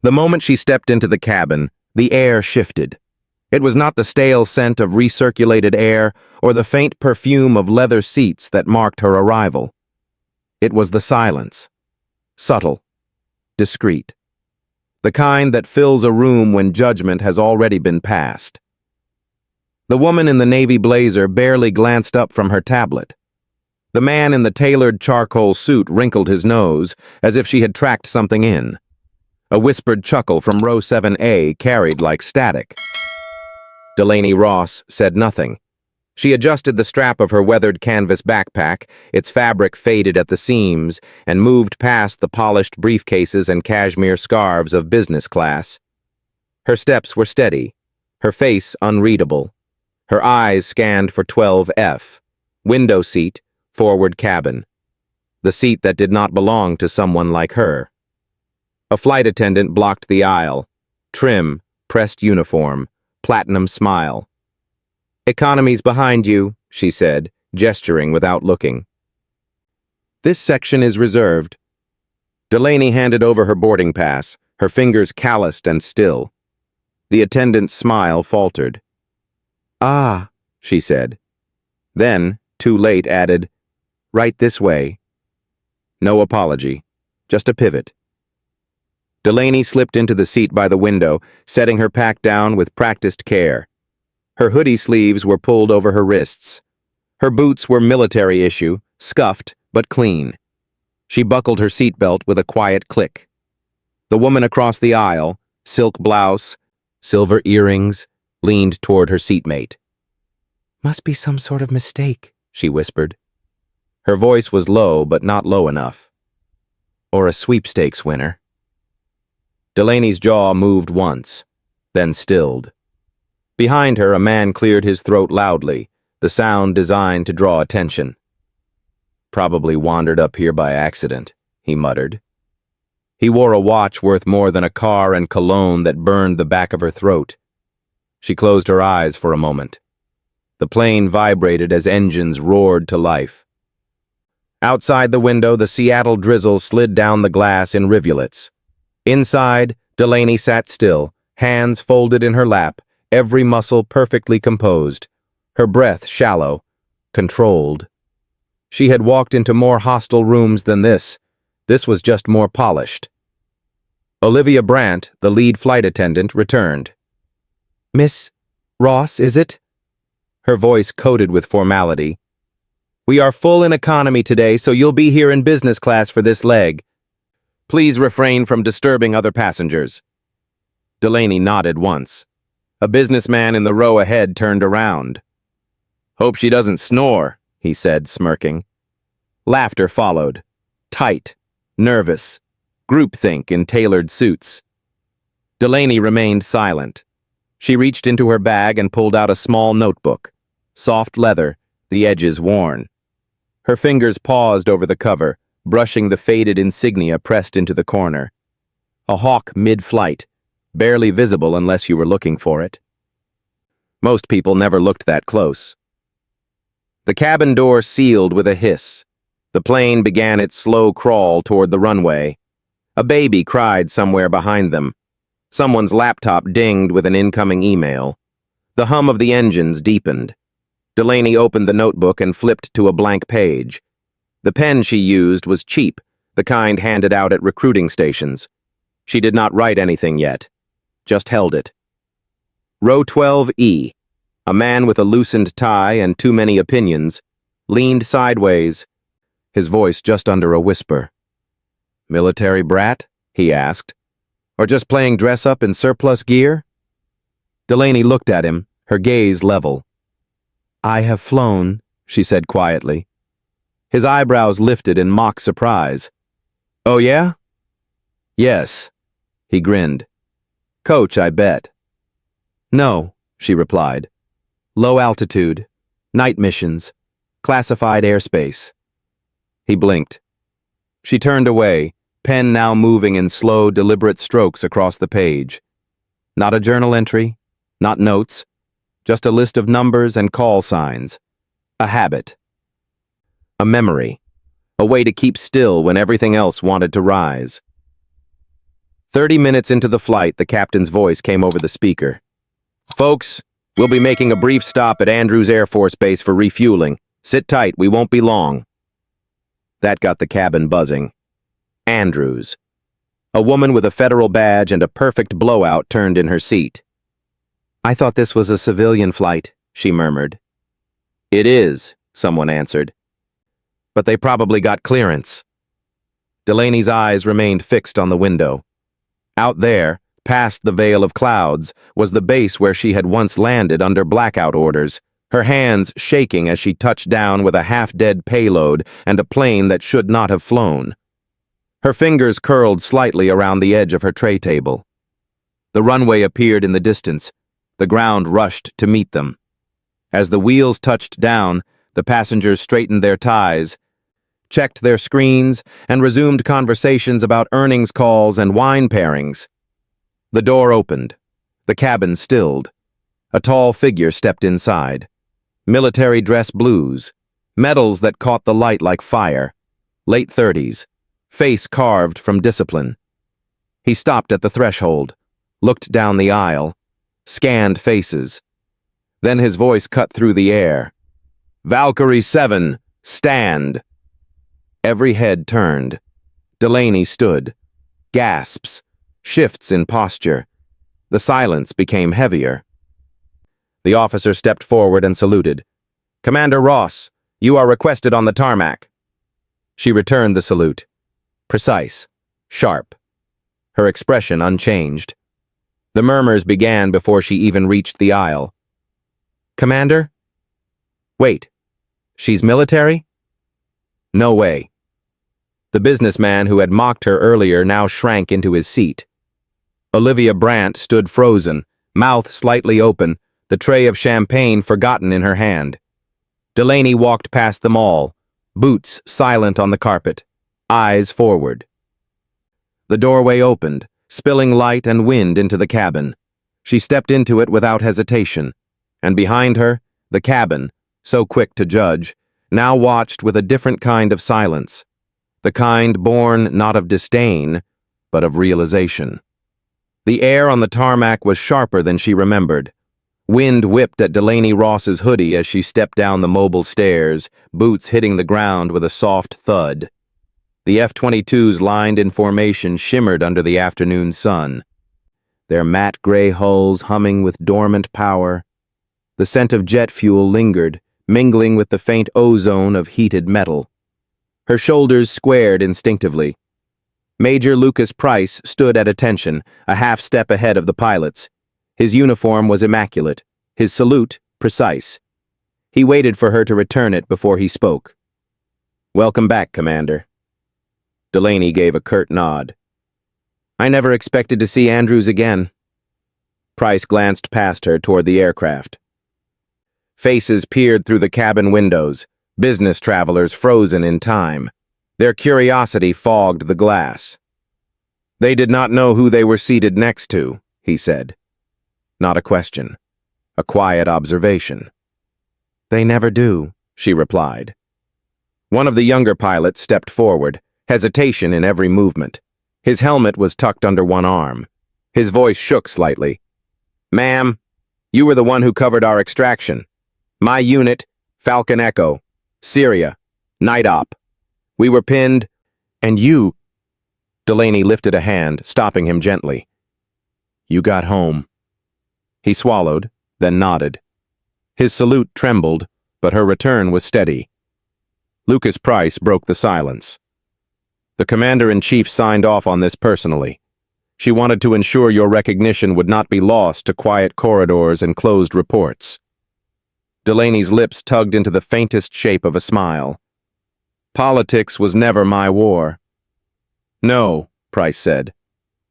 The moment she stepped into the cabin, the air shifted. It was not the stale scent of recirculated air or the faint perfume of leather seats that marked her arrival. It was the silence. Subtle. Discreet. The kind that fills a room when judgment has already been passed. The woman in the navy blazer barely glanced up from her tablet. The man in the tailored charcoal suit wrinkled his nose as if she had tracked something in. A whispered chuckle from row 7A carried like static. Delaney Ross said nothing. She adjusted the strap of her weathered canvas backpack, its fabric faded at the seams, and moved past the polished briefcases and cashmere scarves of business class. Her steps were steady, her face unreadable. Her eyes scanned for 12F, window seat, forward cabin. The seat that did not belong to someone like her. A flight attendant blocked the aisle. Trim, pressed uniform, platinum smile. "Economy's behind you," she said, gesturing without looking. "This section is reserved." Delaney handed over her boarding pass, her fingers calloused and still. The attendant's smile faltered. "Ah," she said. Then, too late, added, "Right this way." No apology, just a pivot. Delaney slipped into the seat by the window, setting her pack down with practiced care. Her hoodie sleeves were pulled over her wrists. Her boots were military issue, scuffed but clean. She buckled her seatbelt with a quiet click. The woman across the aisle, silk blouse, silver earrings, leaned toward her seatmate. "Must be some sort of mistake," she whispered. Her voice was low but not low enough. "Or a sweepstakes winner." Delaney's jaw moved once, then stilled. Behind her, a man cleared his throat loudly, the sound designed to draw attention. "Probably wandered up here by accident," he muttered. He wore a watch worth more than a car and cologne that burned the back of her throat. She closed her eyes for a moment. The plane vibrated as engines roared to life. Outside the window, the Seattle drizzle slid down the glass in rivulets. Inside, Delaney sat still, hands folded in her lap, every muscle perfectly composed, her breath shallow, controlled. She had walked into more hostile rooms than this. This was just more polished. Olivia Brandt, the lead flight attendant, returned. "Miss Ross, is it?" Her voice coated with formality. "We are full in economy today, so you'll be here in business class for this leg. Please refrain from disturbing other passengers." Delaney nodded once. A businessman in the row ahead turned around. "Hope she doesn't snore," he said, smirking. Laughter followed. Tight, nervous, groupthink in tailored suits. Delaney remained silent. She reached into her bag and pulled out a small notebook. Soft leather, the edges worn. Her fingers paused over the cover, brushing the faded insignia pressed into the corner. A hawk mid-flight, barely visible unless you were looking for it. Most people never looked that close. The cabin door sealed with a hiss. The plane began its slow crawl toward the runway. A baby cried somewhere behind them. Someone's laptop dinged with an incoming email. The hum of the engines deepened. Delaney opened the notebook and flipped to a blank page. The pen she used was cheap, the kind handed out at recruiting stations. She did not write anything yet, just held it. Row 12E, a man with a loosened tie and too many opinions, leaned sideways, his voice just under a whisper. "Military brat?" he asked. "Or just playing dress-up in surplus gear?" Delaney looked at him, her gaze level. "I have flown," she said quietly. His eyebrows lifted in mock surprise. "Oh yeah?" "Yes." He grinned. "Coach, I bet." "No," she replied. "Low altitude, night missions, classified airspace." He blinked. She turned away, pen now moving in slow, deliberate strokes across the page. Not a journal entry, not notes, just a list of numbers and call signs. A habit. A memory. A way to keep still when everything else wanted to rise. 30 minutes into the flight, the captain's voice came over the speaker. "Folks, we'll be making a brief stop at Andrews Air Force Base for refueling. Sit tight, we won't be long." That got the cabin buzzing. Andrews. A woman with a federal badge and a perfect blowout turned in her seat. "I thought this was a civilian flight," she murmured. "It is," someone answered. "But they probably got clearance." Delaney's eyes remained fixed on the window. Out there, past the veil of clouds, was the base where she had once landed under blackout orders, her hands shaking as she touched down with a half-dead payload and a plane that should not have flown. Her fingers curled slightly around the edge of her tray table. The runway appeared in the distance. The ground rushed to meet them. As the wheels touched down, the passengers straightened their ties, checked their screens, and resumed conversations about earnings calls and wine pairings. The door opened. The cabin stilled. A tall figure stepped inside. Military dress blues, medals that caught the light like fire, late 30s, face carved from discipline. He stopped at the threshold, looked down the aisle, scanned faces. Then his voice cut through the air. "Valkyrie 7, stand!" Every head turned. Delaney stood. Gasps, shifts in posture. The silence became heavier. The officer stepped forward and saluted. "Commander Ross, you are requested on the tarmac." She returned the salute. Precise, sharp. Her expression unchanged. The murmurs began before she even reached the aisle. "Commander? Wait, she's military? No way." The businessman who had mocked her earlier now shrank into his seat. Olivia Brandt stood frozen, mouth slightly open, the tray of champagne forgotten in her hand. Delaney walked past them all, boots silent on the carpet, eyes forward. The doorway opened, spilling light and wind into the cabin. She stepped into it without hesitation, and behind her, the cabin, so quick to judge, now watched with a different kind of silence, the kind born not of disdain, but of realization. The air on the tarmac was sharper than she remembered. Wind whipped at Delaney Ross's hoodie as she stepped down the mobile stairs, boots hitting the ground with a soft thud. The F-22s lined in formation shimmered under the afternoon sun, their matte gray hulls humming with dormant power. The scent of jet fuel lingered, mingling with the faint ozone of heated metal. Her shoulders squared instinctively. Major Lucas Price stood at attention, a half step ahead of the pilots. His uniform was immaculate, his salute precise. He waited for her to return it before he spoke. "Welcome back, Commander." Delaney gave a curt nod. "I never expected to see Andrews again." Price glanced past her toward the aircraft. Faces peered through the cabin windows, business travelers frozen in time. Their curiosity fogged the glass. "They did not know who they were seated next to," he said. Not a question. A quiet observation. "They never do," she replied. One of the younger pilots stepped forward, hesitation in every movement. His helmet was tucked under one arm. His voice shook slightly. "Ma'am, you were the one who covered our extraction. My unit, Falcon Echo, Syria, night op. We were pinned, and you—" Delaney lifted a hand, stopping him gently. "You got home." He swallowed, then nodded. His salute trembled, but her return was steady. Lucas Price broke the silence. "The Commander-in-Chief signed off on this personally. She wanted to ensure your recognition would not be lost to quiet corridors and closed reports." Delaney's lips tugged into the faintest shape of a smile. "Politics was never my war." "No," Price said,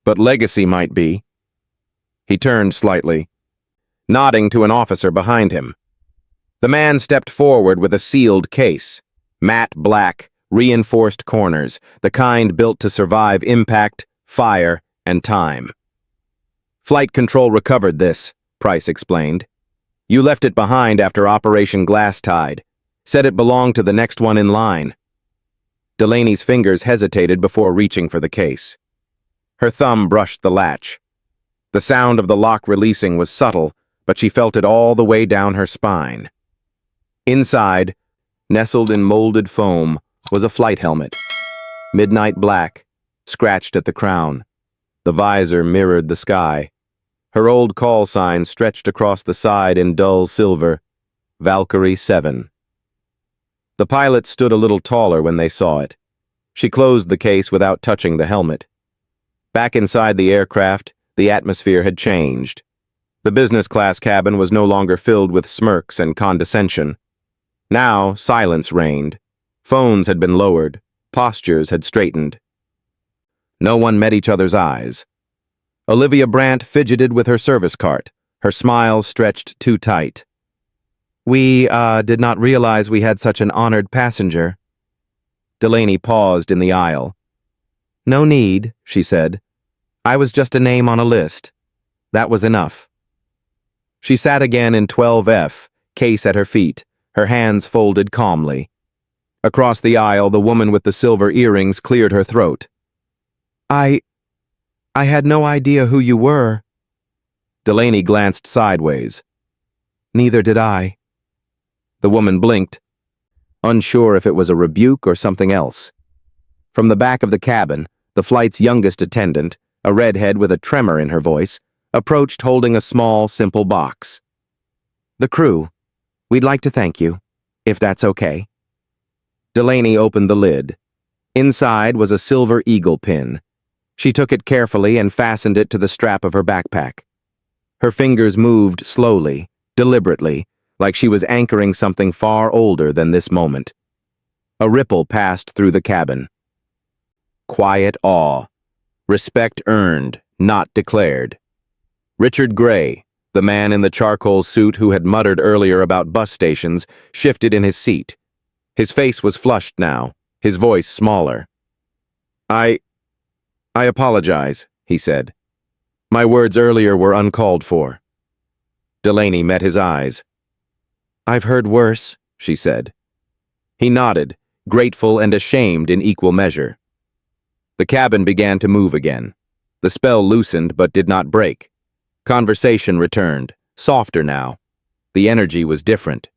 "but legacy might be." He turned slightly, nodding to an officer behind him. The man stepped forward with a sealed case, matte black, reinforced corners, the kind built to survive impact, fire, and time. "Flight Control recovered this," Price explained. "You left it behind after Operation Glass Tide. Said it belonged to the next one in line." Delaney's fingers hesitated before reaching for the case. Her thumb brushed the latch. The sound of the lock releasing was subtle, but she felt it all the way down her spine. Inside, nestled in molded foam, was a flight helmet. Midnight black, scratched at the crown. The visor mirrored the sky. Her old call sign stretched across the side in dull silver, Valkyrie 7. The pilot stood a little taller when they saw it. She closed the case without touching the helmet. Back inside the aircraft, the atmosphere had changed. The business class cabin was no longer filled with smirks and condescension. Now, silence reigned. Phones had been lowered. Postures had straightened. No one met each other's eyes. Olivia Brandt fidgeted with her service cart, her smile stretched too tight. We, did not realize we had such an honored passenger. Delaney paused in the aisle. No need, she said. I was just a name on a list. That was enough. She sat again in 12F, case at her feet, her hands folded calmly. Across the aisle, the woman with the silver earrings cleared her throat. I had no idea who you were. Delaney glanced sideways. Neither did I. The woman blinked, unsure if it was a rebuke or something else. From the back of the cabin, the flight's youngest attendant, a redhead with a tremor in her voice, approached holding a small, simple box. The crew, we'd like to thank you, if that's okay. Delaney opened the lid. Inside was a silver eagle pin. She took it carefully and fastened it to the strap of her backpack. Her fingers moved slowly, deliberately, like she was anchoring something far older than this moment. A ripple passed through the cabin. Quiet awe. Respect earned, not declared. Richard Gray, the man in the charcoal suit who had muttered earlier about bus stations, shifted in his seat. His face was flushed now, his voice smaller. I apologize, he said. My words earlier were uncalled for. Delaney met his eyes. I've heard worse, she said. He nodded, grateful and ashamed in equal measure. The cabin began to move again. The spell loosened but did not break. Conversation returned, softer now. The energy was different.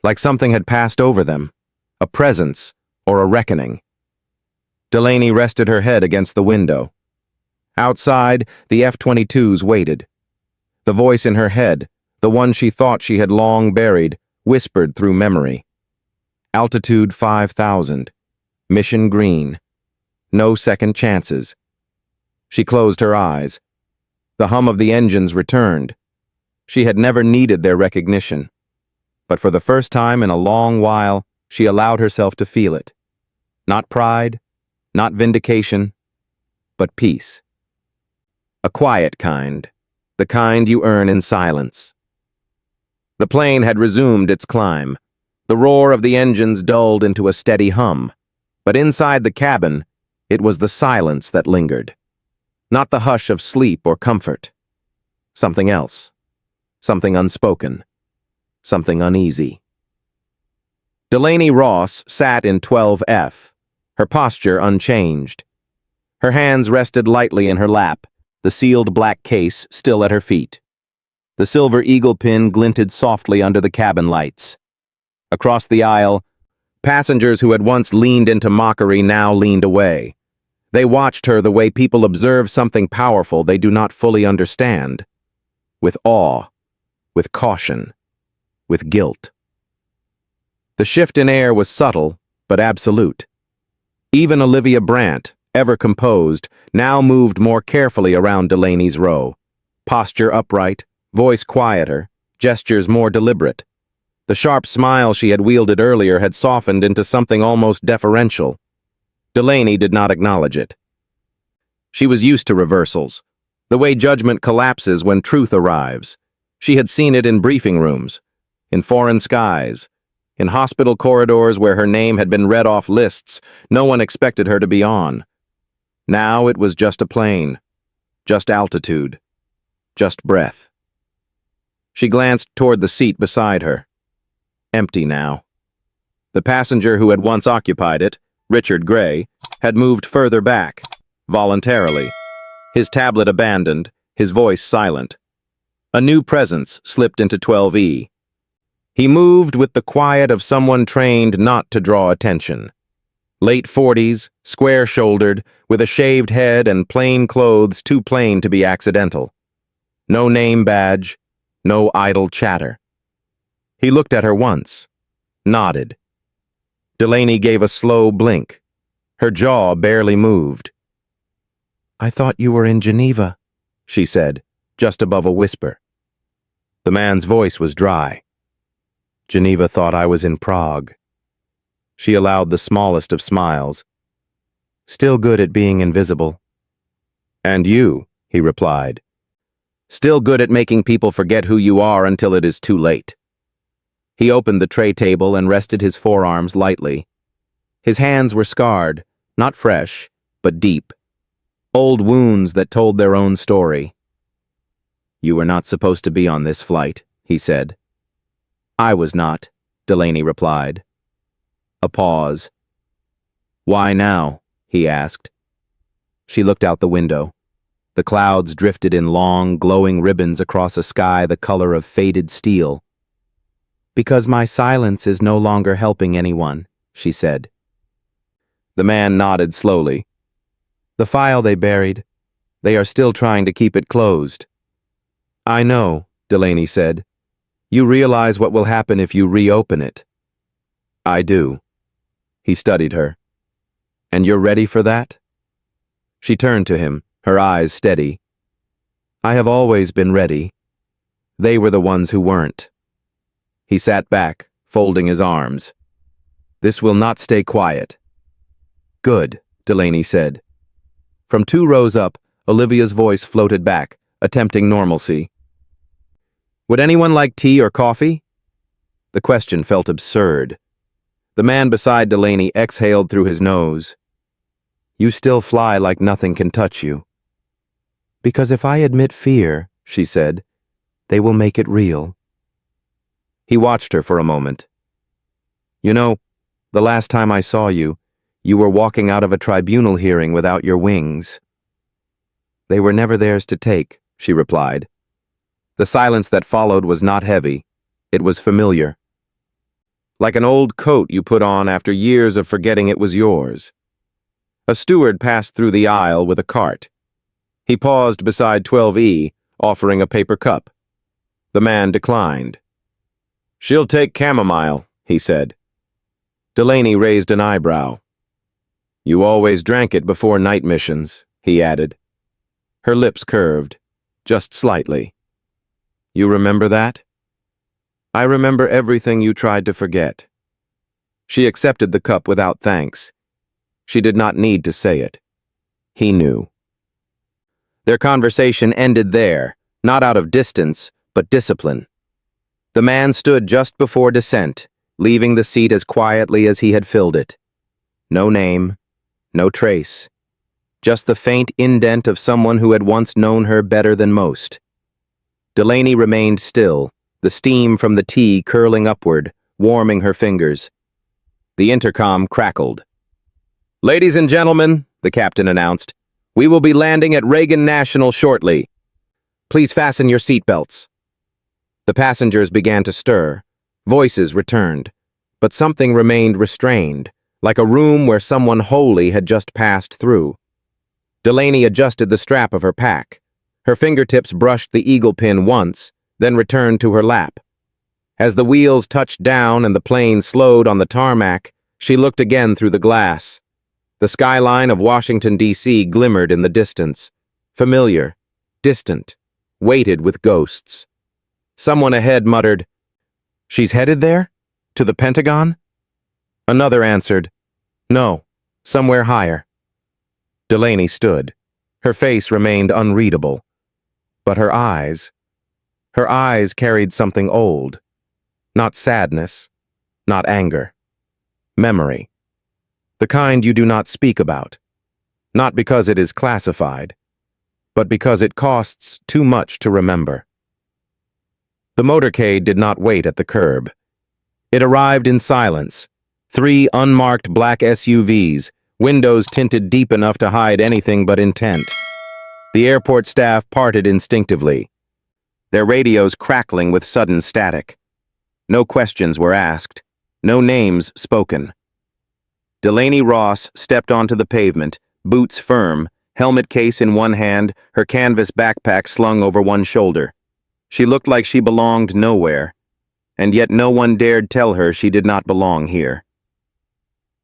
Like something had passed over them, a presence or a reckoning. Delaney rested her head against the window. Outside, the F-22s waited. The voice in her head, the one she thought she had long buried, whispered through memory. Altitude 5,000. Mission green. No second chances. She closed her eyes. The hum of the engines returned. She had never needed their recognition. But for the first time in a long while, she allowed herself to feel it. Not pride, not vindication, but peace. A quiet kind, the kind you earn in silence. The plane had resumed its climb. The roar of the engines dulled into a steady hum, but inside the cabin, it was the silence that lingered. Not the hush of sleep or comfort. Something else. Something unspoken. Something uneasy. Delaney Ross sat in 12F, her posture unchanged. Her hands rested lightly in her lap, the sealed black case still at her feet. The silver eagle pin glinted softly under the cabin lights. Across the aisle, passengers who had once leaned into mockery now leaned away. They watched her the way people observe something powerful they do not fully understand. With awe, with caution, with guilt. The shift in air was subtle, but absolute. Even Olivia Brandt, ever composed, now moved more carefully around Delaney's row. Posture upright, voice quieter, gestures more deliberate. The sharp smile she had wielded earlier had softened into something almost deferential. Delaney did not acknowledge it. She was used to reversals, the way judgment collapses when truth arrives. She had seen it in briefing rooms, in foreign skies, in hospital corridors where her name had been read off lists no one expected her to be on. Now it was just a plane, just altitude, just breath. She glanced toward the seat beside her. Empty now. The passenger who had once occupied it, Richard Gray, had moved further back, voluntarily. His tablet abandoned, his voice silent. A new presence slipped into 12E. He moved with the quiet of someone trained not to draw attention. Late 40s, square-shouldered, with a shaved head and plain clothes too plain to be accidental. No name badge, no idle chatter. He looked at her once, nodded. Delaney gave a slow blink. Her jaw barely moved. "I thought you were in Geneva," she said, just above a whisper. The man's voice was dry. "Geneva thought I was in Prague." She allowed the smallest of smiles. "Still good at being invisible." "And you," he replied. "Still good at making people forget who you are until it is too late." He opened the tray table and rested his forearms lightly. His hands were scarred, not fresh, but deep. Old wounds that told their own story. "You were not supposed to be on this flight," he said. "I was not," Delaney replied. A pause. "Why now?" he asked. She looked out the window. The clouds drifted in long, glowing ribbons across a sky the color of faded steel. "Because my silence is no longer helping anyone," she said. The man nodded slowly. "The file they buried, they are still trying to keep it closed." "I know," Delaney said. "You realize what will happen if you reopen it." "I do." He studied her. "And you're ready for that?" She turned to him, her eyes steady. "I have always been ready. They were the ones who weren't." He sat back, folding his arms. "This will not stay quiet." "Good," Delaney said. From 2 rows up, Olivia's voice floated back, attempting normalcy. "Would anyone like tea or coffee?" The question felt absurd. The man beside Delaney exhaled through his nose. "You still fly like nothing can touch you." "Because if I admit fear," she said, "they will make it real." He watched her for a moment. "You know, the last time I saw you, you were walking out of a tribunal hearing without your wings." "They were never theirs to take," she replied. The silence that followed was not heavy. It was familiar. Like an old coat you put on after years of forgetting it was yours. A steward passed through the aisle with a cart. He paused beside 12E, offering a paper cup. The man declined. "She'll take chamomile," he said. Delaney raised an eyebrow. "You always drank it before night missions," he added. Her lips curved, just slightly. "You remember that?" "I remember everything you tried to forget." She accepted the cup without thanks. She did not need to say it. He knew. Their conversation ended there, not out of distance, but discipline. The man stood just before descent, leaving the seat as quietly as he had filled it. No name, no trace. Just the faint indent of someone who had once known her better than most. Delaney remained still, the steam from the tea curling upward, warming her fingers. The intercom crackled. "Ladies and gentlemen," the captain announced, "we will be landing at Reagan National shortly. Please fasten your seatbelts." The passengers began to stir. Voices returned. But something remained restrained, like a room where someone holy had just passed through. Delaney adjusted the strap of her pack. Her fingertips brushed the eagle pin once, then returned to her lap. As the wheels touched down and the plane slowed on the tarmac, she looked again through the glass. The skyline of Washington, D.C. glimmered in the distance. Familiar, distant, weighted with ghosts. Someone ahead muttered, "She's headed there? To the Pentagon?" Another answered, "No, somewhere higher." Delaney stood. Her face remained unreadable. But her eyes carried something old. Not sadness, not anger. Memory. The kind you do not speak about. Not because it is classified, but because it costs too much to remember. The motorcade did not wait at the curb. It arrived in silence. 3 unmarked black SUVs, windows tinted deep enough to hide anything but intent. The airport staff parted instinctively, their radios crackling with sudden static. No questions were asked, no names spoken. Delaney Ross stepped onto the pavement, boots firm, helmet case in one hand, her canvas backpack slung over one shoulder. She looked like she belonged nowhere, and yet no one dared tell her she did not belong here.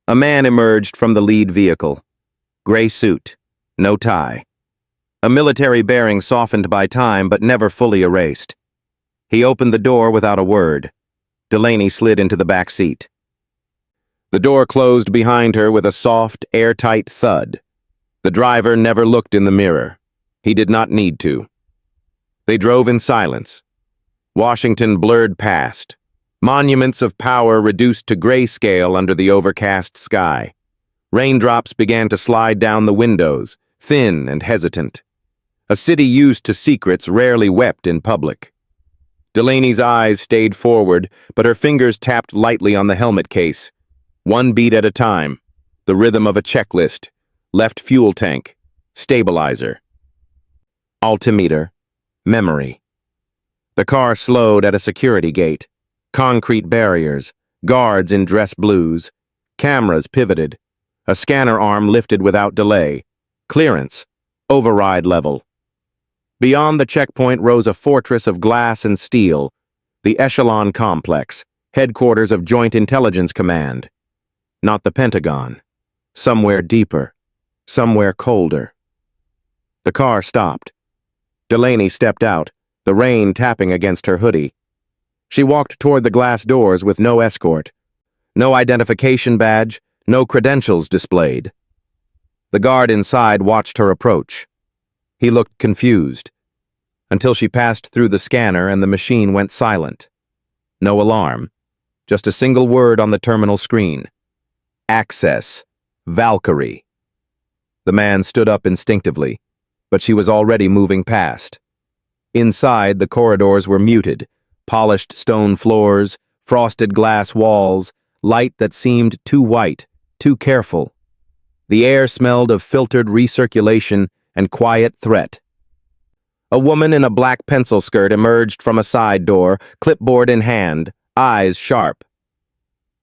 A man emerged from the lead vehicle. Gray suit, no tie. A military bearing softened by time but never fully erased. He opened the door without a word. Delaney slid into the back seat. The door closed behind her with a soft, airtight thud. The driver never looked in the mirror. He did not need to. They drove in silence. Washington blurred past. Monuments of power reduced to grayscale under the overcast sky. Raindrops began to slide down the windows, thin and hesitant. A city used to secrets rarely wept in public. Delaney's eyes stayed forward, but her fingers tapped lightly on the helmet case. One beat at a time, the rhythm of a checklist. Left fuel tank, stabilizer. Altimeter, memory. The car slowed at a security gate. Concrete barriers, guards in dress blues, cameras pivoted, a scanner arm lifted without delay. Clearance, override level. Beyond the checkpoint rose a fortress of glass and steel, the Echelon Complex, headquarters of Joint Intelligence Command. Not the Pentagon. Somewhere deeper, somewhere colder. The car stopped. Delaney stepped out, the rain tapping against her hoodie. She walked toward the glass doors with no escort, no identification badge, no credentials displayed. The guard inside watched her approach. He looked confused, until she passed through the scanner and the machine went silent. No alarm, just a single word on the terminal screen. Access, Valkyrie. The man stood up instinctively, but she was already moving past. Inside, the corridors were muted, polished stone floors, frosted glass walls, light that seemed too white, too careful. The air smelled of filtered recirculation and quiet threat. A woman in a black pencil skirt emerged from a side door, clipboard in hand, eyes sharp.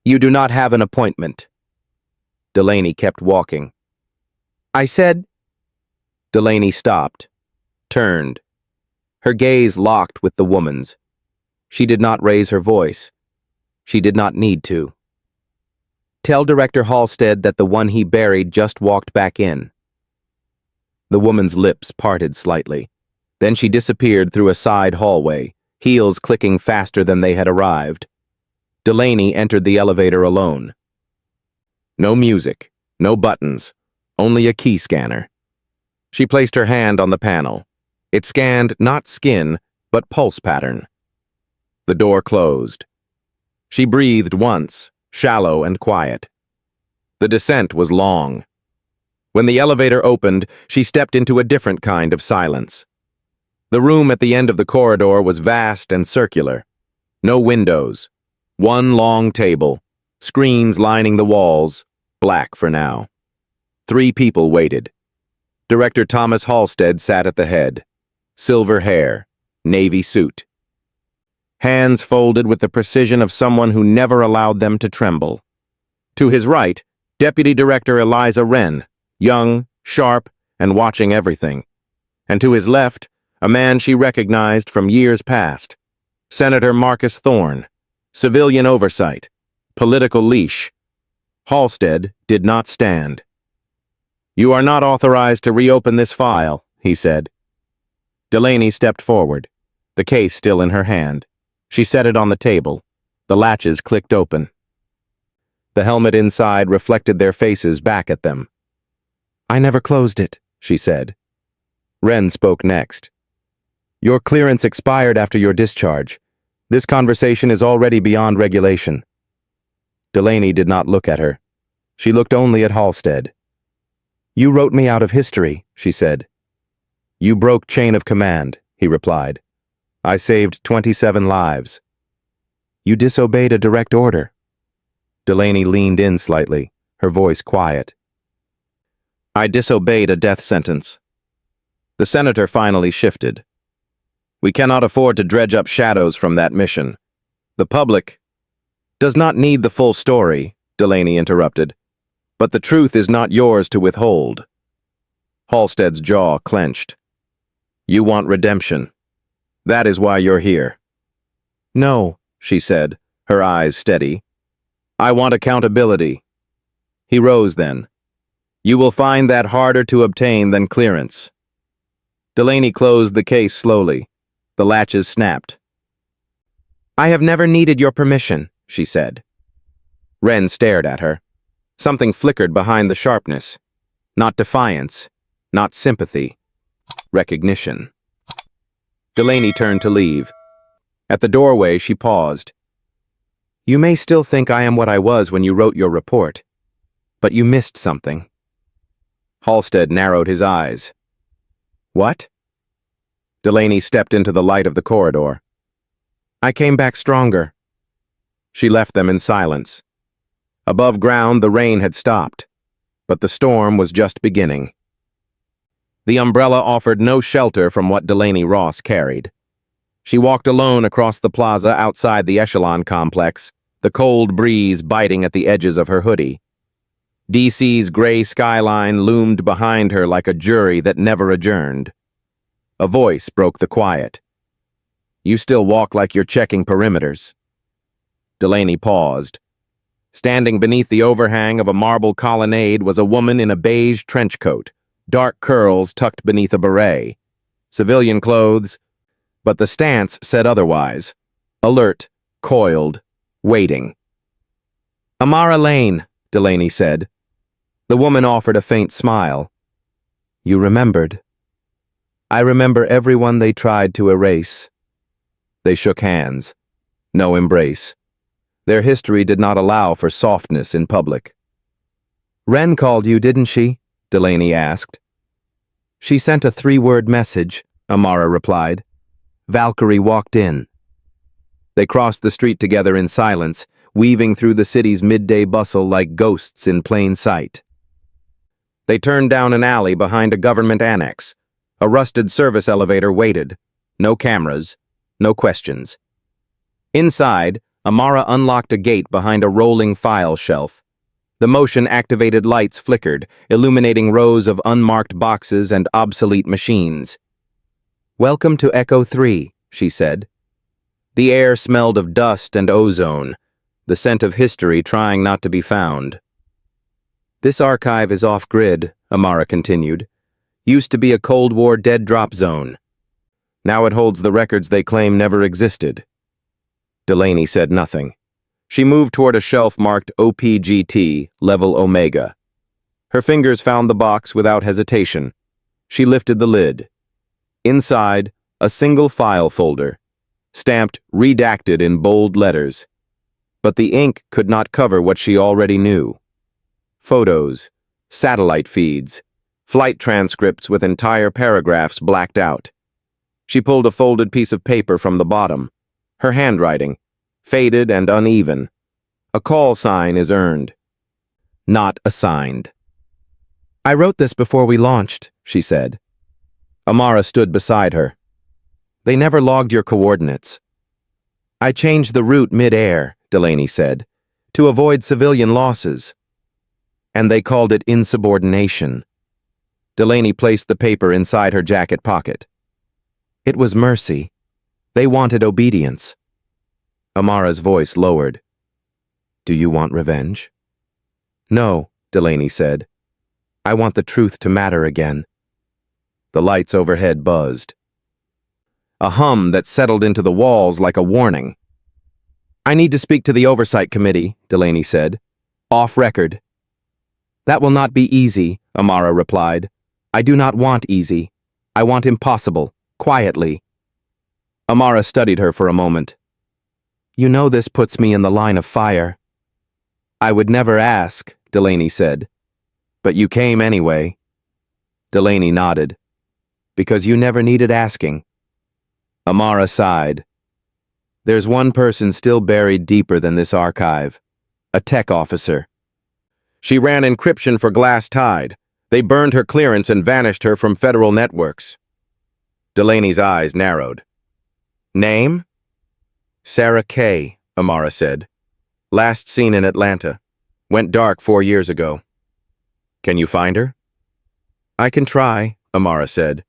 "You do not have an appointment." Delaney kept walking. "I said—" Delaney stopped, turned. Her gaze locked with the woman's. She did not raise her voice. She did not need to. "Tell Director Halstead that the one he buried just walked back in." The woman's lips parted slightly. Then she disappeared through a side hallway, heels clicking faster than they had arrived. Delaney entered the elevator alone. No music, no buttons, only a key scanner. She placed her hand on the panel. It scanned not skin, but pulse pattern. The door closed. She breathed once, shallow and quiet. The descent was long. When the elevator opened, she stepped into a different kind of silence. The room at the end of the corridor was vast and circular. No windows. One long table. Screens lining the walls, black for now. 3 people waited. Director Thomas Halstead sat at the head. Silver hair, navy suit. Hands folded with the precision of someone who never allowed them to tremble. To his right, Deputy Director Eliza Wren, young, sharp, and watching everything. And to his left, a man she recognized from years past. Senator Marcus Thorne. Civilian oversight. Political leash. Halstead did not stand. "You are not authorized to reopen this file," he said. Delaney stepped forward, the case still in her hand. She set it on the table. The latches clicked open. The helmet inside reflected their faces back at them. "I never closed it," she said. Wren spoke next. "Your clearance expired after your discharge. This conversation is already beyond regulation." Delaney did not look at her. She looked only at Halstead. "You wrote me out of history," she said. "You broke chain of command," he replied. "I saved 27 lives." "You disobeyed a direct order." Delaney leaned in slightly, her voice quiet. I disobeyed a death sentence. The senator finally shifted. We cannot afford to dredge up shadows from that mission. The public does not need the full story, Delaney interrupted. But the truth is not yours to withhold. Halstead's jaw clenched. You want redemption. That is why you're here. No, she said, her eyes steady. I want accountability. He rose then. You will find that harder to obtain than clearance. Delaney closed the case slowly. The latches snapped. I have never needed your permission, she said. Wren stared at her. Something flickered behind the sharpness. Not defiance, not sympathy. Recognition. Delaney turned to leave. At the doorway, she paused. You may still think I am what I was when you wrote your report, but you missed something. Halstead narrowed his eyes. What? Delaney stepped into the light of the corridor. I came back stronger. She left them in silence. Above ground, the rain had stopped, but the storm was just beginning. The umbrella offered no shelter from what Delaney Ross carried. She walked alone across the plaza outside the Echelon complex, the cold breeze biting at the edges of her hoodie. DC's gray skyline loomed behind her like a jury that never adjourned. A voice broke the quiet. You still walk like you're checking perimeters. Delaney paused. Standing beneath the overhang of a marble colonnade was a woman in a beige trench coat, dark curls tucked beneath a beret. Civilian clothes, but the stance said otherwise. Alert, coiled, waiting. Amara Lane, Delaney said. The woman offered a faint smile. You remembered. I remember everyone they tried to erase. They shook hands. No embrace. Their history did not allow for softness in public. Wren called you, didn't she? Delaney asked. She sent a 3-word message, Amara replied. Valkyrie walked in. They crossed the street together in silence, weaving through the city's midday bustle like ghosts in plain sight. They turned down an alley behind a government annex. A rusted service elevator waited. No cameras, no questions. Inside, Amara unlocked a gate behind a rolling file shelf. The motion-activated lights flickered, illuminating rows of unmarked boxes and obsolete machines. Welcome to Echo 3, she said. The air smelled of dust and ozone, the scent of history trying not to be found. This archive is off-grid, Amara continued. Used to be a Cold War dead drop zone. Now it holds the records they claim never existed. Delaney said nothing. She moved toward a shelf marked OPGT, Level Omega. Her fingers found the box without hesitation. She lifted the lid. Inside, a single file folder, stamped redacted in bold letters. But the ink could not cover what she already knew. Photos, satellite feeds, flight transcripts with entire paragraphs blacked out. She pulled a folded piece of paper from the bottom. Her handwriting, faded and uneven. A call sign is earned. Not assigned. I wrote this before we launched, she said. Amara stood beside her. They never logged your coordinates. I changed the route mid-air, Delaney said, to avoid civilian losses. And they called it insubordination. Delaney placed the paper inside her jacket pocket. It was mercy. They wanted obedience. Amara's voice lowered. Do you want revenge? No, Delaney said. I want the truth to matter again. The lights overhead buzzed. A hum that settled into the walls like a warning. I need to speak to the Oversight Committee, Delaney said. Off record. That will not be easy, Amara replied. I do not want easy. I want impossible, quietly. Amara studied her for a moment. You know this puts me in the line of fire. I would never ask, Delaney said. But you came anyway. Delaney nodded. Because you never needed asking. Amara sighed. There's one person still buried deeper than this archive. A tech officer. She ran encryption for Glass Tide, They burned her clearance and vanished her from federal networks. Delaney's eyes narrowed. Name? Sarah Kay, Amara said. Last seen in Atlanta. Went dark 4 years ago. Can you find her? I can try, Amara said.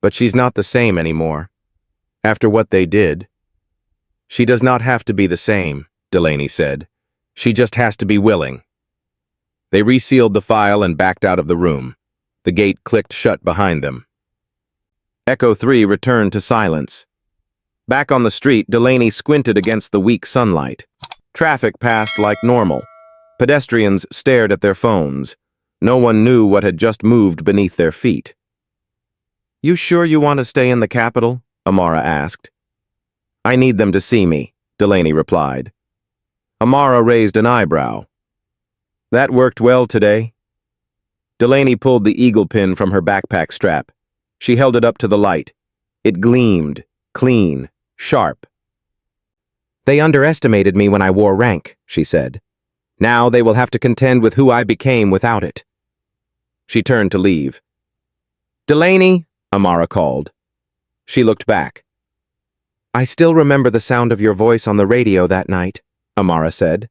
But she's not the same anymore. After what they did. She does not have to be the same, Delaney said. She just has to be willing. They resealed the file and backed out of the room. The gate clicked shut behind them. Echo 3 returned to silence. Back on the street, Delaney squinted against the weak sunlight. Traffic passed like normal. Pedestrians stared at their phones. No one knew what had just moved beneath their feet. You sure you want to stay in the Capitol? Amara asked. I need them to see me, Delaney replied. Amara raised an eyebrow. That worked well today. Delaney pulled the eagle pin from her backpack strap. She held it up to the light. It gleamed, clean, sharp. They underestimated me when I wore rank, she said. Now they will have to contend with who I became without it. She turned to leave. Delaney, Amara called. She looked back. I still remember the sound of your voice on the radio that night, Amara said.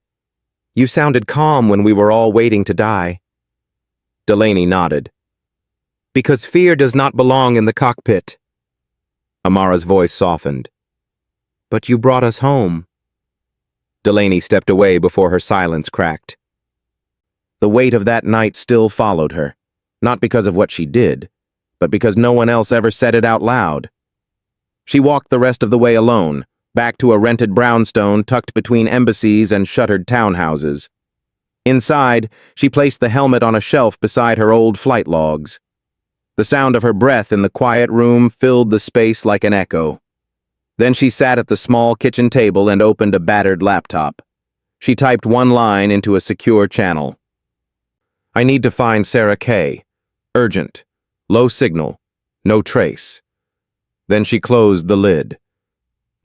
You sounded calm when we were all waiting to die. Delaney nodded. Because fear does not belong in the cockpit. Amara's voice softened. But you brought us home. Delaney stepped away before her silence cracked. The weight of that night still followed her, not because of what she did, but because no one else ever said it out loud. She walked the rest of the way alone, back to a rented brownstone tucked between embassies and shuttered townhouses. Inside, she placed the helmet on a shelf beside her old flight logs. The sound of her breath in the quiet room filled the space like an echo. Then she sat at the small kitchen table and opened a battered laptop. She typed one line into a secure channel. I need to find Sarah Kay. Urgent. Low signal. No trace. Then she closed the lid.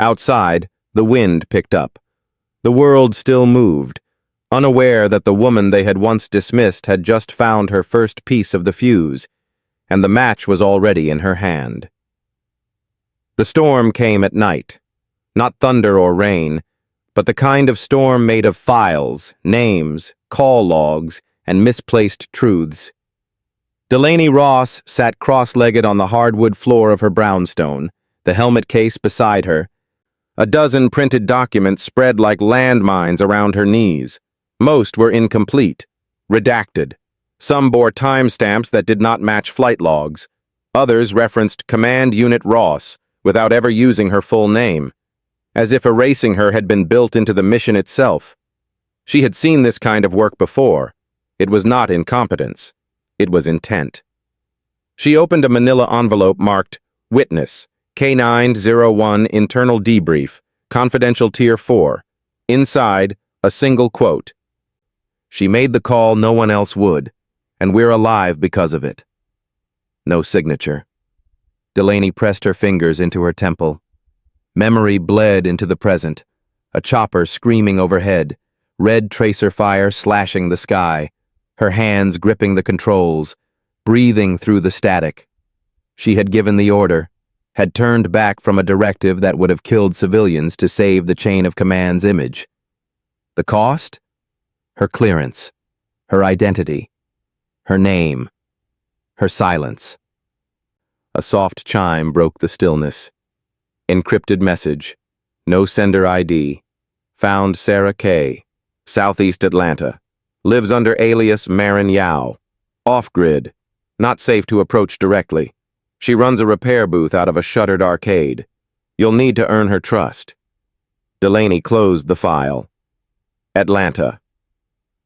Outside, the wind picked up. The world still moved, unaware that the woman they had once dismissed had just found her first piece of the fuse, and the match was already in her hand. The storm came at night. Not thunder or rain, but the kind of storm made of files, names, call logs, and misplaced truths. Delaney Ross sat cross-legged on the hardwood floor of her brownstone, the helmet case beside her. A dozen printed documents spread like landmines around her knees. Most were incomplete, redacted. Some bore timestamps that did not match flight logs. Others referenced Command Unit Ross without ever using her full name, as if erasing her had been built into the mission itself. She had seen this kind of work before. It was not incompetence. It was intent. She opened a manila envelope marked Witness, K901 Internal Debrief, Confidential Tier 4. Inside, a single quote. She made the call no one else would, and we're alive because of it. No signature. Delaney pressed her fingers into her temple. Memory bled into the present. A chopper screaming overhead, red tracer fire slashing the sky, her hands gripping the controls, breathing through the static. She had given the order, had turned back from a directive that would have killed civilians to save the chain of command's image. The cost? Her clearance, her identity, her name, her silence. A soft chime broke the stillness. Encrypted message. No sender ID. Found Sarah Kay. Southeast Atlanta. Lives under alias Marin Yao. Off-grid. Not safe to approach directly. She runs a repair booth out of a shuttered arcade. You'll need to earn her trust. Delaney closed the file. Atlanta.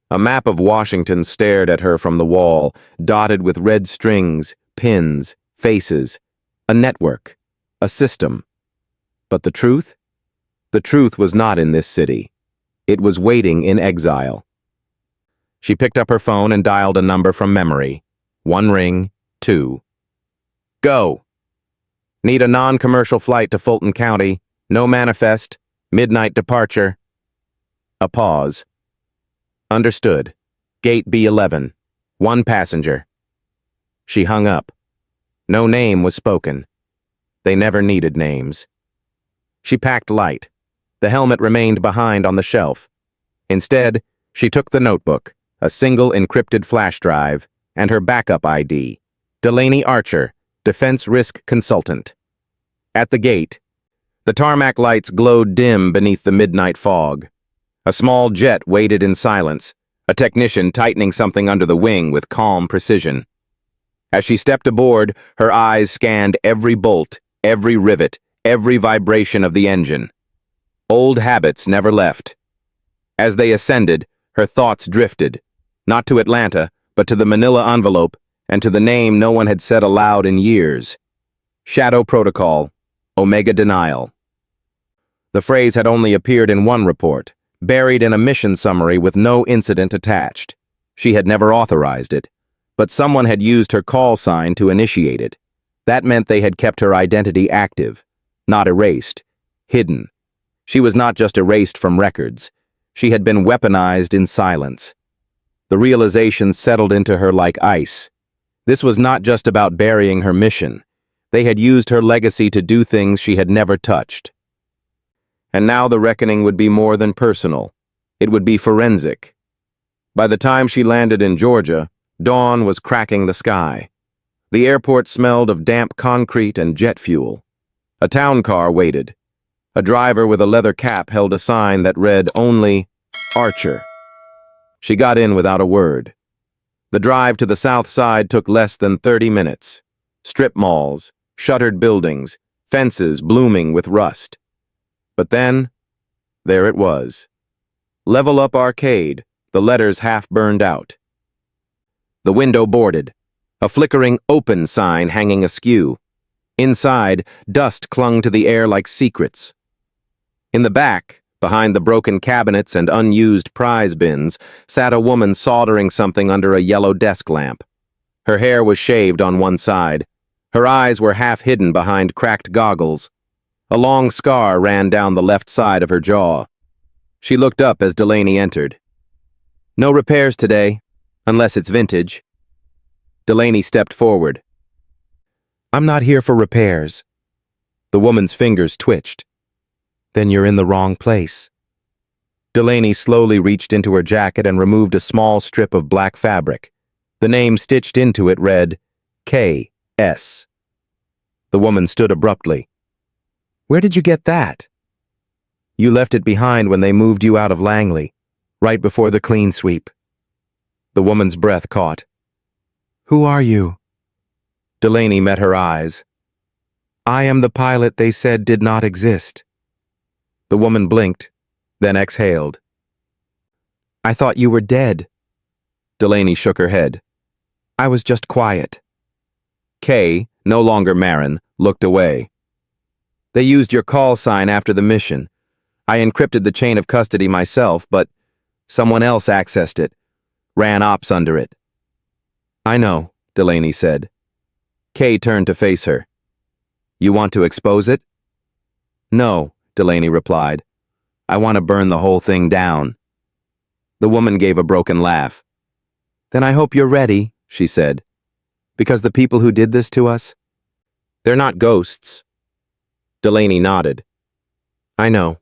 A map of Washington stared at her from the wall, dotted with red strings, pins, faces. A network. A system. But the truth? The truth was not in this city. It was waiting in exile. She picked up her phone and dialed a number from memory. 1 ring, 2. Go. Need a non-commercial flight to Fulton County. No manifest. Midnight departure. A pause. Understood. Gate B11. 1 passenger. She hung up. No name was spoken. They never needed names. She packed light. The helmet remained behind on the shelf. Instead, she took the notebook, a single encrypted flash drive, and her backup ID, Delaney Archer, Defense Risk Consultant. At the gate, the tarmac lights glowed dim beneath the midnight fog. A small jet waited in silence, a technician tightening something under the wing with calm precision. As she stepped aboard, her eyes scanned every bolt, every rivet, every vibration of the engine. Old habits never left. As they ascended, her thoughts drifted, not to Atlanta, but to the manila envelope and to the name no one had said aloud in years. Shadow Protocol, Omega Denial. The phrase had only appeared in one report, buried in a mission summary with no incident attached. She had never authorized it, but someone had used her call sign to initiate it. That meant they had kept her identity active, not erased, hidden. She was not just erased from records. She had been weaponized in silence. The realization settled into her like ice. This was not just about burying her mission. They had used her legacy to do things she had never touched. And now the reckoning would be more than personal. It would be forensic. By the time she landed in Georgia, dawn was cracking the sky. The airport smelled of damp concrete and jet fuel. A town car waited. A driver with a leather cap held a sign that read only Archer. She got in without a word. The drive to the south side took less than 30 minutes. Strip malls, shuttered buildings, fences blooming with rust. But then, there it was. Level Up Arcade, the letters half burned out. The window boarded, a flickering open sign hanging askew. Inside, dust clung to the air like secrets. In the back, behind the broken cabinets and unused prize bins, sat a woman soldering something under a yellow desk lamp. Her hair was shaved on one side. Her eyes were half hidden behind cracked goggles. A long scar ran down the left side of her jaw. She looked up as Delaney entered. "No repairs today, unless it's vintage." Delaney stepped forward. "I'm not here for repairs." The woman's fingers twitched. "Then you're in the wrong place." Delaney slowly reached into her jacket and removed a small strip of black fabric. The name stitched into it read, K.S. The woman stood abruptly. "Where did you get that?" "You left it behind when they moved you out of Langley, right before the clean sweep." The woman's breath caught. "Who are you?" Delaney met her eyes. "I am the pilot they said did not exist." The woman blinked, then exhaled. "I thought you were dead." Delaney shook her head. "I was just quiet." Kay, no longer Marin, looked away. "They used your call sign after the mission. I encrypted the chain of custody myself, but someone else accessed it, ran ops under it." "I know," Delaney said. Kay turned to face her. "You want to expose it?" "No," Delaney replied. "I want to burn the whole thing down." The woman gave a broken laugh. "Then I hope you're ready," she said. "Because the people who did this to us, they're not ghosts." Delaney nodded. "I know."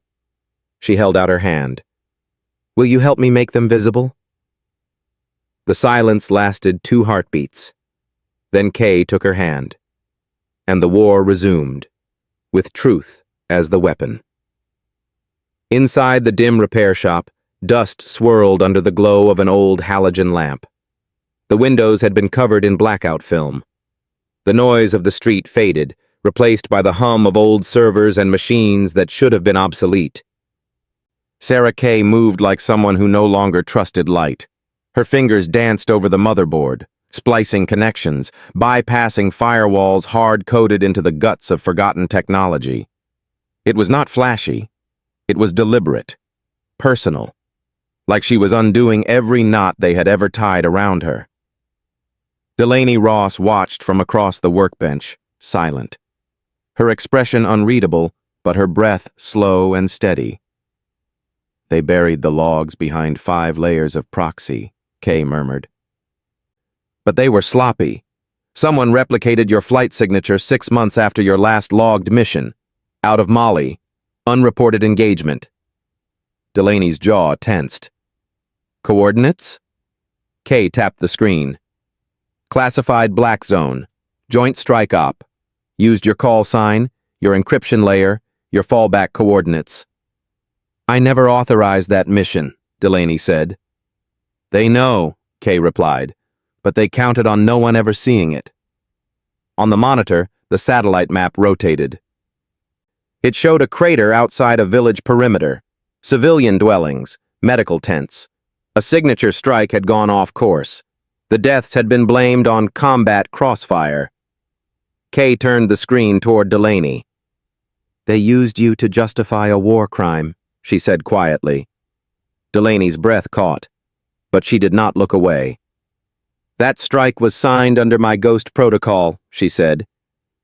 She held out her hand. "Will you help me make them visible?" The silence lasted 2 heartbeats. Then Kay took her hand. And the war resumed, with truth as the weapon. Inside the dim repair shop, dust swirled under the glow of an old halogen lamp. The windows had been covered in blackout film. The noise of the street faded, replaced by the hum of old servers and machines that should have been obsolete. Sarah Kay moved like someone who no longer trusted light. Her fingers danced over the motherboard, splicing connections, bypassing firewalls hard-coded into the guts of forgotten technology. It was not flashy. It was deliberate, personal, like she was undoing every knot they had ever tied around her. Delaney Ross watched from across the workbench, silent. Her expression unreadable, but her breath slow and steady. "They buried the logs behind 5 layers of proxy," Kay murmured. "But they were sloppy. Someone replicated your flight signature 6 months after your last logged mission. Out of Mali. Unreported engagement. Delaney's jaw tensed. Coordinates? Kay tapped the screen. Classified black zone. Joint strike op. Used your call sign, your encryption layer, your fallback coordinates. I never authorized that mission, Delaney said. They know, Kay replied, but they counted on no one ever seeing it. On the monitor, the satellite map rotated. It showed a crater outside a village perimeter, civilian dwellings, medical tents. A signature strike had gone off course. The deaths had been blamed on combat crossfire. Kay turned the screen toward Delaney. They used you to justify a war crime, she said quietly. Delaney's breath caught, but she did not look away. That strike was signed under my ghost protocol, she said.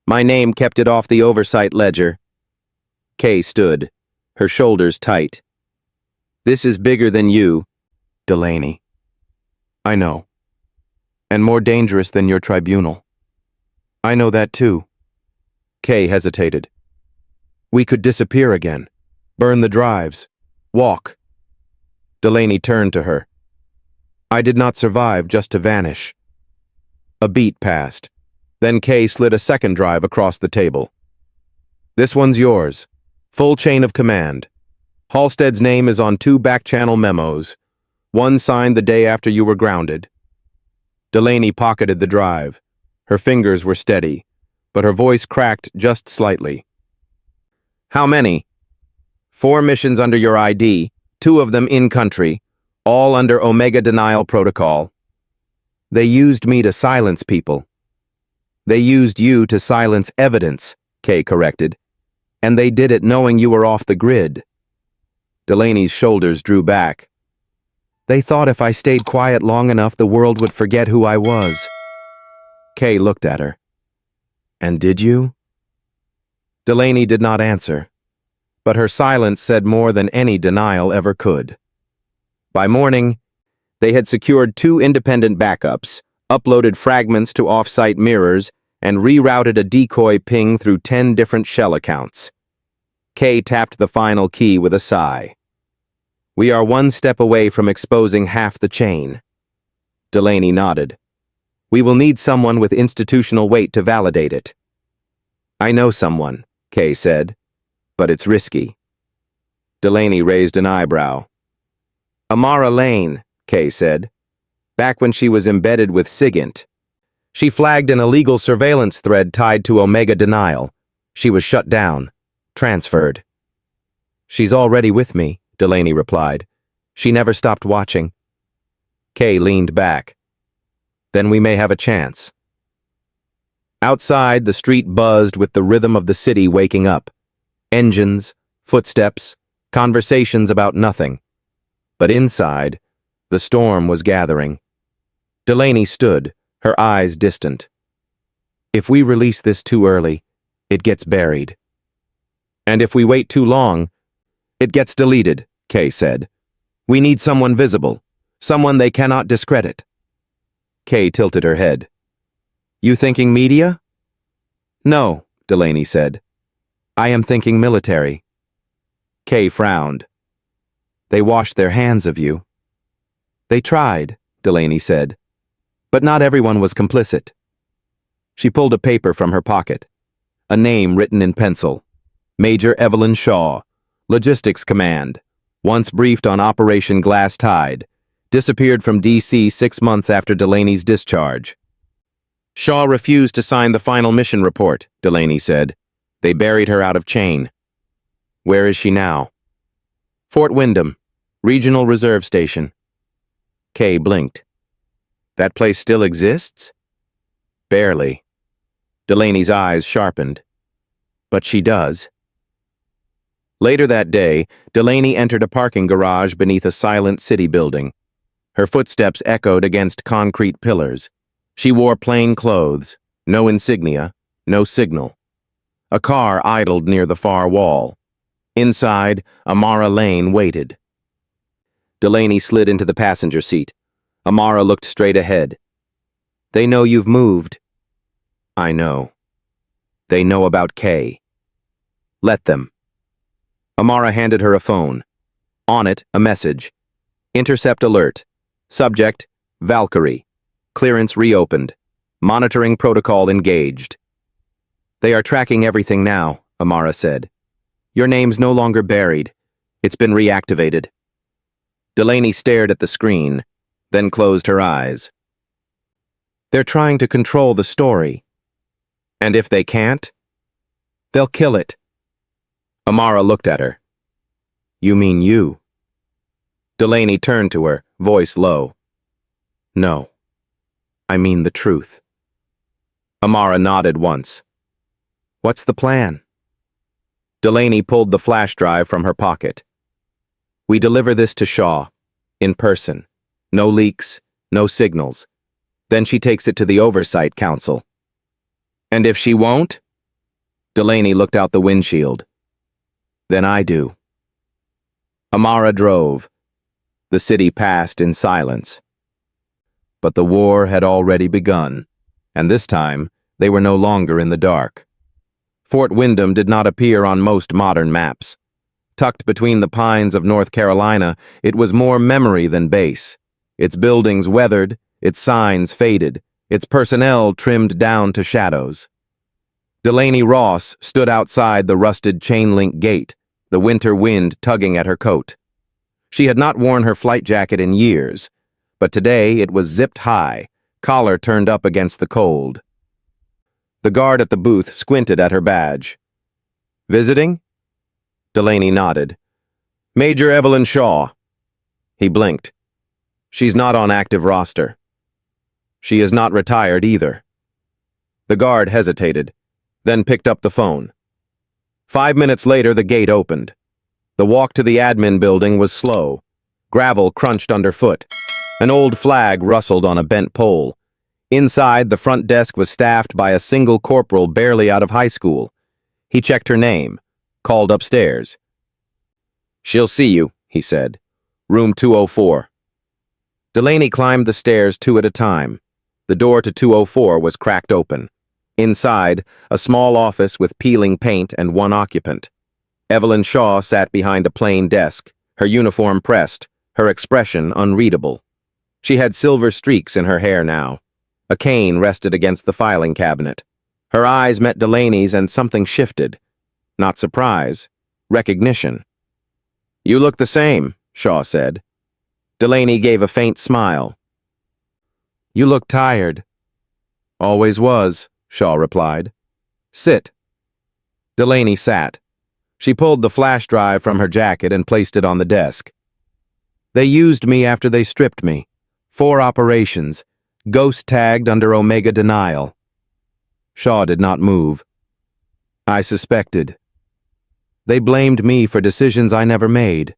My name kept it off the oversight ledger. Kay stood, her shoulders tight. This is bigger than you, Delaney. I know. And more dangerous than your tribunal. I know that too. Kay hesitated. We could disappear again. Burn the drives. Walk. Delaney turned to her. I did not survive just to vanish. A beat passed. Then Kay slid a second drive across the table. This one's yours. Full chain of command. Halstead's name is on 2 back-channel memos. One signed the day after you were grounded. Delaney pocketed the drive. Her fingers were steady, but her voice cracked just slightly. How many? 4 missions under your ID, 2 of them in-country, all under Omega Denial Protocol. They used me to silence people. They used you to silence evidence, Kay corrected. And they did it knowing you were off the grid. Delaney's shoulders drew back. They thought if I stayed quiet long enough, the world would forget who I was. Kay looked at her. And did you? Delaney did not answer, but her silence said more than any denial ever could. By morning, they had secured 2 independent backups, uploaded fragments to off-site mirrors, and rerouted a decoy ping through 10 different shell accounts. Kay tapped the final key with a sigh. We are 1 step away from exposing half the chain. Delaney nodded. We will need someone with institutional weight to validate it. I know someone, Kay said, but it's risky. Delaney raised an eyebrow. Amara Lane, Kay said, back when she was embedded with SIGINT. She flagged an illegal surveillance thread tied to Omega Denial. She was shut down, transferred. She's already with me, Delaney replied. She never stopped watching. Kay leaned back. Then we may have a chance. Outside, the street buzzed with the rhythm of the city waking up. Engines, footsteps, conversations about nothing. But inside, the storm was gathering. Delaney stood, her eyes distant. If we release this too early, it gets buried. And if we wait too long, it gets deleted, Kay said. We need someone visible, someone they cannot discredit. Kay tilted her head. You thinking media? No, Delaney said. I am thinking military. Kay frowned. They washed their hands of you. They tried, Delaney said. But not everyone was complicit. She pulled a paper from her pocket. A name written in pencil. Major Evelyn Shaw, Logistics Command, once briefed on Operation Glass Tide, disappeared from D.C. 6 months after Delaney's discharge. Shaw refused to sign the final mission report, Delaney said. They buried her out of chain. Where is she now? Fort Wyndham, Regional Reserve Station. Kay blinked. That place still exists? Barely. Delaney's eyes sharpened. But she does. Later that day, Delaney entered a parking garage beneath a silent city building. Her footsteps echoed against concrete pillars. She wore plain clothes, no insignia, no signal. A car idled near the far wall. Inside, Amara Lane waited. Delaney slid into the passenger seat. Amara looked straight ahead. They know you've moved. I know. They know about Kay. Let them. Amara handed her a phone. On it, a message. Intercept alert. Subject, Valkyrie. Clearance reopened. Monitoring protocol engaged. They are tracking everything now, Amara said. Your name's no longer buried. It's been reactivated. Delaney stared at the screen, then closed her eyes. They're trying to control the story. And if they can't, they'll kill it. Amara looked at her. You mean you? Delaney turned to her, voice low. No. I mean the truth. Amara nodded once. What's the plan? Delaney pulled the flash drive from her pocket. We deliver this to Shaw, in person. No leaks, no signals. Then she takes it to the Oversight Council. And if she won't? Delaney looked out the windshield. Then I do. Amara drove. The city passed in silence. But the war had already begun, and this time they were no longer in the dark. Fort Windham did not appear on most modern maps. Tucked between the pines of North Carolina, it was more memory than base. Its buildings weathered, its signs faded, its personnel trimmed down to shadows. Delaney Ross stood outside the rusted chain-link gate, the winter wind tugging at her coat. She had not worn her flight jacket in years, but today it was zipped high, collar turned up against the cold. The guard at the booth squinted at her badge. Visiting? Delaney nodded. Major Evelyn Shaw. He blinked. She's not on active roster. She is not retired either. The guard hesitated, then picked up the phone. 5 minutes later, the gate opened. The walk to the admin building was slow. Gravel crunched underfoot. An old flag rustled on a bent pole. Inside, the front desk was staffed by a single corporal barely out of high school. He checked her name, called upstairs. She'll see you, he said. Room 204. Delaney climbed the stairs 2 at a time. The door to 204 was cracked open. Inside, a small office with peeling paint and one occupant. Evelyn Shaw sat behind a plain desk, her uniform pressed, her expression unreadable. She had silver streaks in her hair now. A cane rested against the filing cabinet. Her eyes met Delaney's and something shifted. Not surprise, recognition. You look the same, Shaw said. Delaney gave a faint smile. You look tired. Always was, Shaw replied. Sit. Delaney sat. She pulled the flash drive from her jacket and placed it on the desk. They used me after they stripped me. 4 operations, ghost-tagged under Omega denial. Shaw did not move. I suspected. They blamed me for decisions I never made.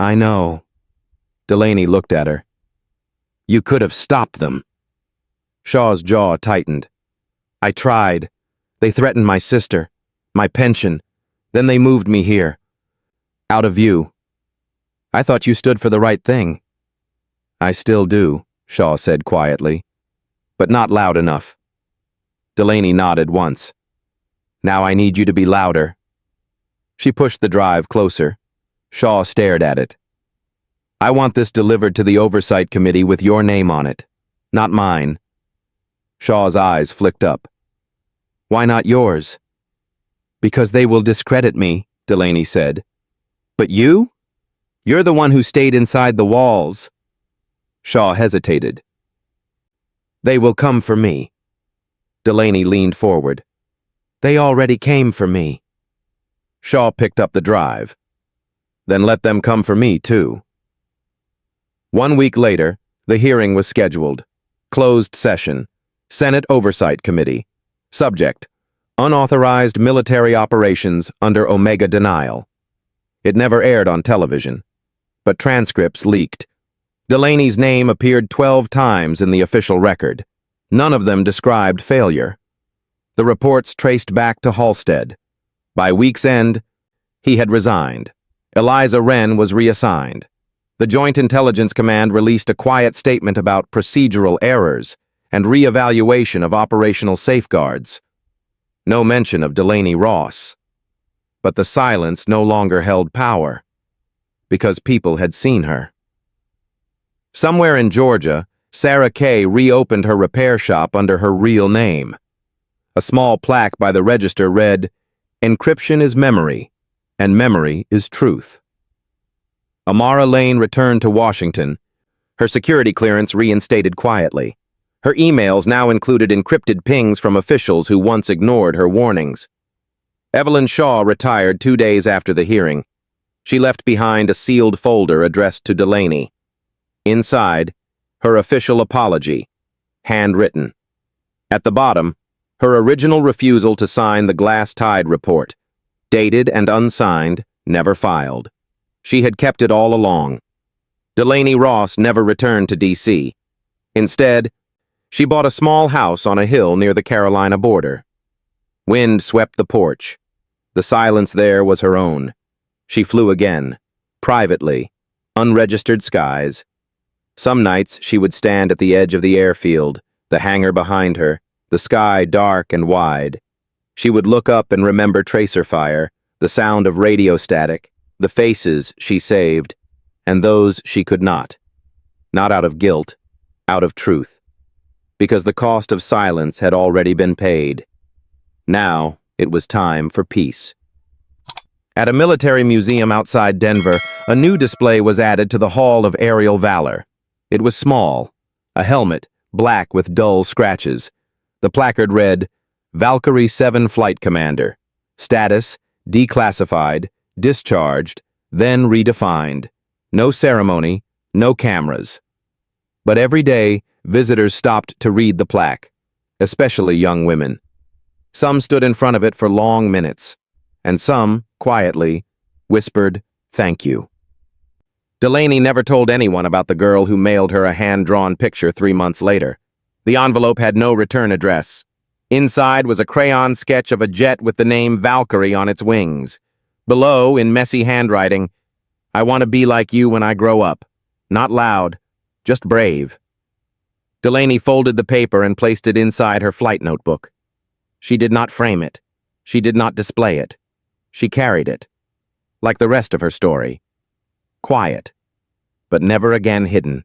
I know. Delaney looked at her. You could have stopped them. Shaw's jaw tightened. I tried. They threatened my sister, my pension. Then they moved me here. Out of view. I thought you stood for the right thing. I still do, Shaw said quietly. But not loud enough. Delaney nodded once. Now I need you to be louder. She pushed the drive closer. Shaw stared at it. I want this delivered to the Oversight Committee with your name on it, not mine. Shaw's eyes flicked up. Why not yours? Because they will discredit me, Delaney said. But you? You're the one who stayed inside the walls. Shaw hesitated. They will come for me. Delaney leaned forward. They already came for me. Shaw picked up the drive. Then let them come for me, too. 1 week later, the hearing was scheduled. Closed session. Senate Oversight Committee. Subject: Unauthorized military operations under Omega denial. It never aired on television, but transcripts leaked. Delaney's name appeared 12 times in the official record. None of them described failure. The reports traced back to Halstead. By week's end, he had resigned. Eliza Wren was reassigned. The Joint Intelligence Command released a quiet statement about procedural errors, and re-evaluation of operational safeguards. No mention of Delaney Ross. But the silence no longer held power, because people had seen her. Somewhere in Georgia, Sarah Kay reopened her repair shop under her real name. A small plaque by the register read, "Encryption is memory, and memory is truth." Amara Lane returned to Washington, her security clearance reinstated quietly. Her emails now included encrypted pings from officials who once ignored her warnings. Evelyn Shaw retired 2 days after the hearing. She left behind a sealed folder addressed to Delaney. Inside, her official apology, handwritten. At the bottom, her original refusal to sign the Glass Tide report, dated and unsigned, never filed. She had kept it all along. Delaney Ross never returned to D.C. Instead, she bought a small house on a hill near the Carolina border. Wind swept the porch. The silence there was her own. She flew again, privately, unregistered skies. Some nights she would stand at the edge of the airfield, the hangar behind her, the sky dark and wide. She would look up and remember tracer fire, the sound of radio static, the faces she saved, and those she could not. Not out of guilt, out of truth. Because the cost of silence had already been paid. Now it was time for peace. At a military museum outside Denver, a new display was added to the Hall of Aerial Valor. It was small, a helmet, black with dull scratches. The placard read, Valkyrie 7 Flight Commander. Status, declassified, discharged, then redefined. No ceremony, no cameras. But every day, visitors stopped to read the plaque, especially young women. Some stood in front of it for long minutes, and some, quietly, whispered, "Thank you." Delaney never told anyone about the girl who mailed her a hand-drawn picture 3 months later. The envelope had no return address. Inside was a crayon sketch of a jet with the name Valkyrie on its wings. Below, in messy handwriting, "I want to be like you when I grow up. Not loud, just brave." Delaney folded the paper and placed it inside her flight notebook. She did not frame it. She did not display it. She carried it, like the rest of her story. Quiet, but never again hidden.